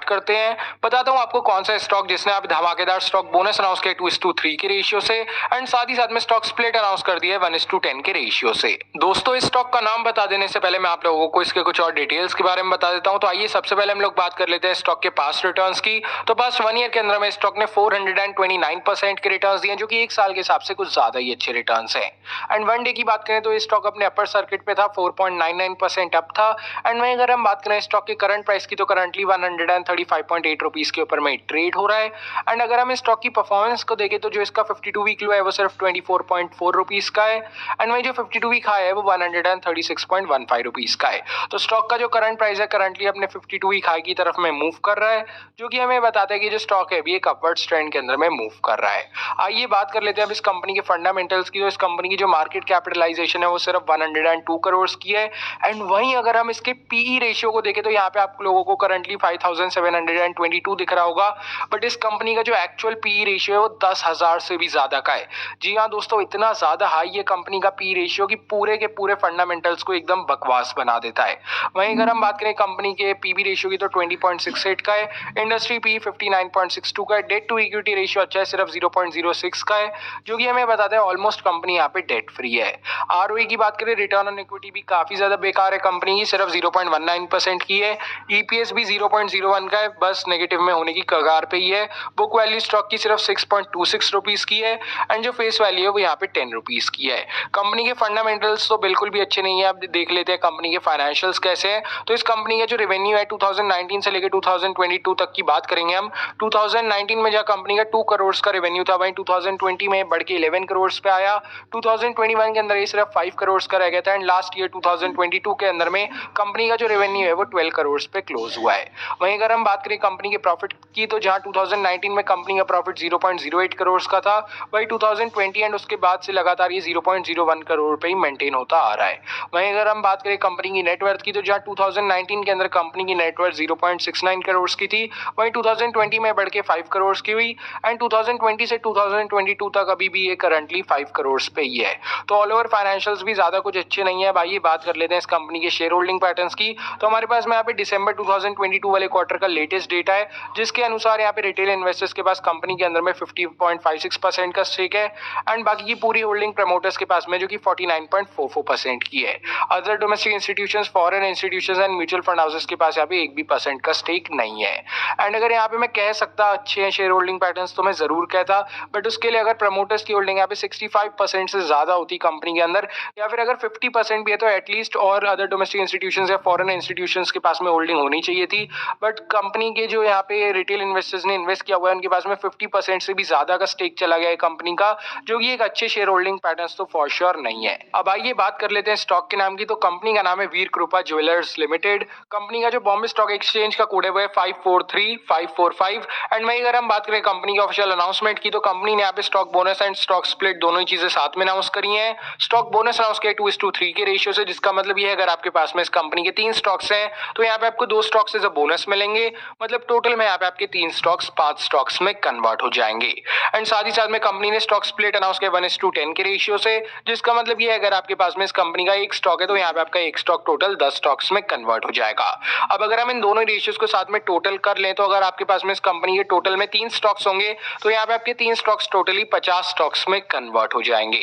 करते हैं। बताता हूँ आपको कौन सा स्टॉक जिसने आप धमाकेदार स्टॉक बोनस अनाउंस किया 2:3 के रेशियो से एंड साथ ही साथ में स्टॉक स्प्लिट अनाउंस कर दिया है 1:10 के रेशियो से। दोस्तों इस स्टॉक का नाम बता देने से पहले मैं आप लोगों को इसके कुछ और डिटेल्स के बारे में बता देता हूँ। तो आइए सबसे पहले हम लोग बात कर लेते हैं स्टॉक के पास्ट रिटर्न्स की। तो पास्ट 1 ईयर के अंदर में स्टॉक ने 429% के रिटर्न्स दिए, जो कि एक साल के हिसाब से कुछ ज्यादा ही अच्छे रिटर्न्स हैं। एंड 1 डे की बात करें तो ये स्टॉक अपने अपर सर्किट पे था, 4.99% अप था। एंड वहीं अगर हम बात करें स्टॉक के करंट प्राइस की तो करंटली 135.8 रुपीज के ऊपर में ट्रेड हो रहा है। एंड अगर हम स्टॉक की परफॉर्मेंस को देखें तो जो इसका 52 वीक लो है वो सिर्फ 24.4 रुपीज का है। एंड वहीं जो 52 वीक हाई है वो 136.15 रुपीज का है। तो स्टॉक का जो करंट प्राइस है करंटली अपने 52 वीक हाई की तरफ में मूव कर रहा है, जो कि हमें बताता है कि जो स्टॉक है अभी एक अपवर्ड ट्रेंड के अंदर में मूव कर रहा है। आइए बात कर लेते हैं अब इस कंपनी के फंडामेंटल्स की। तो इस कंपनी की जो मार्केट कैपिटलाइजेशन है वो सिर्फ 102 करोड़ की है। एंड वहीं अगर हम इसके पीई रेशियो को देखें तो यहाँ पे आप लोगों को करंटली 5722 दिख रहा होगा, बट इस कंपनी का जो एक्चुअल पीई रेशियो है वो 10,000 से भी ज्यादा का है। जी हाँ दोस्तों, इतना ज्यादा हाई है कंपनी का पीई रेशियो कि पूरे के पूरे फंडामेंटल्स को एकदम बकवास बना देता है। वहीं अगर हम बात करें कंपनी के पीबी रेशियो की तो 20.68 का है, इंडस्ट्री पी 59.62 का है, डेट टू इक्विटी रेशियो अच्छा है सिर्फ 0.06 का है, जो कि हमें बताता है ऑलमोस्ट कंपनी यहाँ पे डेट फ्री है। आरओई की बात करें, रिटर्न ऑन इक्विटी भी काफी ज्यादा बेकार है कंपनी की, सिर्फ 0.19% की है। ईपीएस भी 0.01 का है, बस नेगेटिव में होने की कगार पे ही है। बुक वैल्यू स्टॉक की सिर्फ 6.26 रुपीज की है एंड जो फेस वैल्यू है वो यहाँ पे 10 रुपीज की है। कंपनी के फंडामेंटल्स तो बिल्कुल भी अच्छे नहीं है। अब देख लेते हैं कंपनी के फाइनेंशियल्स कैसे हैं। तो इस कंपनी का जो रेवेन्यू है 2019 से लेकर 2022 तक की बात करेंगे हम। 2019 में जहाँ कंपनी का 2 करोड़ का रेवेन्यू था, वहीं 2020 में बढ़ के 11 करोड़ पे आया। 2021 के अंदर ये सिर्फ 5 करोड़ का रह गया था एंड लास्ट ईयर 2022 के अंदर में कंपनी का जो रेवेन्यू है वो 12 करोड़ पे क्लोज हुआ है। वहीं अगर हम बात करें कंपनी के प्रॉफिट की तो जहां 2019 में कंपनी का प्रॉफिट 0.08 करोड़ का था, वहीं 2020 एंड उसके बाद से लगातार ये 0.01 करोड़ पे ही मेंटेन होता आ रहा है। वहीं अगर हम बात करें कंपनी की नेटवर्थ की तो जहां 2019 के अंदर कंपनी की नेटवर्थ 0.69 करोड़ की थी, वहीं 2020 में बढ़ के 5 करोड़ की हुई एंड 2020 से 2022 तक अभी भी ये करंटली 5 करोड़ पे ही है। तो ऑल ओवर फाइनेंशियल्स भी ज्यादा कुछ अच्छे नहीं है। भाई बात कर लेते हैं इस कंपनी के शेयर होल्डिंग पैटर्न्स की। तो हमारे पास में यहाँ पे दिसंबर 2022 वाले क्वार्टर का लेटेस्ट डेटा है, जिसके अनुसार यहाँ पे रिटेल इन्वेस्टर्स के पास कंपनी के अंदर में 50.56% का स्टेक है एंड बाकी की पूरी होल्डिंग प्रमोटर्स के पास में जो कि 49.44% की है। Other domestic institutions, foreign institutions and mutual fund houses के पास यहाँ पे 1 भी % का स्टेक नहीं है। एंड अगर यहाँ पे मैं कह सकता अच्छे हैं शेयर होल्डिंग पैटर्न्स तो मैं जरूर कहता, बट उसके लिए अगर प्रमोटर्स की होल्डिंग यहाँ पे 65% से ज्यादा होती कंपनी के अंदर, या फिर अगर 50% भी है तो एटलीस्ट और अदर डोमेस्टिक इंस्टीट्यूशंस या फॉरेन इंस्टीट्यूशंस के पास में होल्डिंग होनी चाहिए थी। बट कंपनी के जो यहाँ पे रिटेल इन्वेस्टर्स ने इन्वेस्ट किया हुआ है उनके पास में 50% से भी ज्यादा का स्टेक चला गया है कंपनी का, जो कि एक अच्छे शेयर होल्डिंग पैटर्न्स तो फॉर श्योर नहीं है। अब आइए बात कर लेते हैं स्टॉक के नाम की। तो कंपनी का नाम है वीर कृपा ज्वेलर्स लिमिटेड। कंपनी का जो बॉम्बे स्टॉक एक्सचेंज का कोड है वो है 543545। एंड वहीं अगर हम बात करें कंपनी की ऑफिशियल अनाउंसमेंट की तो कंपनी ने यहाँ पे stock bonus and stock split दोनों ही चीजें साथ में अनाउंस करी है। स्टॉक बोनस अनाउंस किया 2:3 के रेशियो से, जिसका मतलब ये है अगर आपके पास में इस कंपनी के 3 स्टॉक्स हैं तो यहाँ पे आपको 2 स्टॉक्स से बोनस मिलेंगे, मतलब टोटल में यहाँ पे आपके 3 स्टॉक्स 5 स्टॉक्स में कन्वर्ट हो जाएंगे। एंड साथ ही साथ में कंपनी ने स्टॉक स्प्लिट अनाउंस किया 1:10 के रेशियो से, जिसका मतलब ये है अगर आपके पास में इस कंपनी का 1 स्टॉक है तो यहाँ पे आपका 1 स्टॉक टोटल 10 स्टॉक्स में कन्वर्ट हो जाएगा। अब अगर हम इन दोनों रेशियोज को साथ में टोटल कर लें तो अगर आपके पास में इस कंपनी के टोटल में 3 स्टॉक्स होंगे तो यहाँ पे आपके 3 स्टॉक्स टोटली 50 स्टॉक्स में कन्वर्ट हो जाएंगे।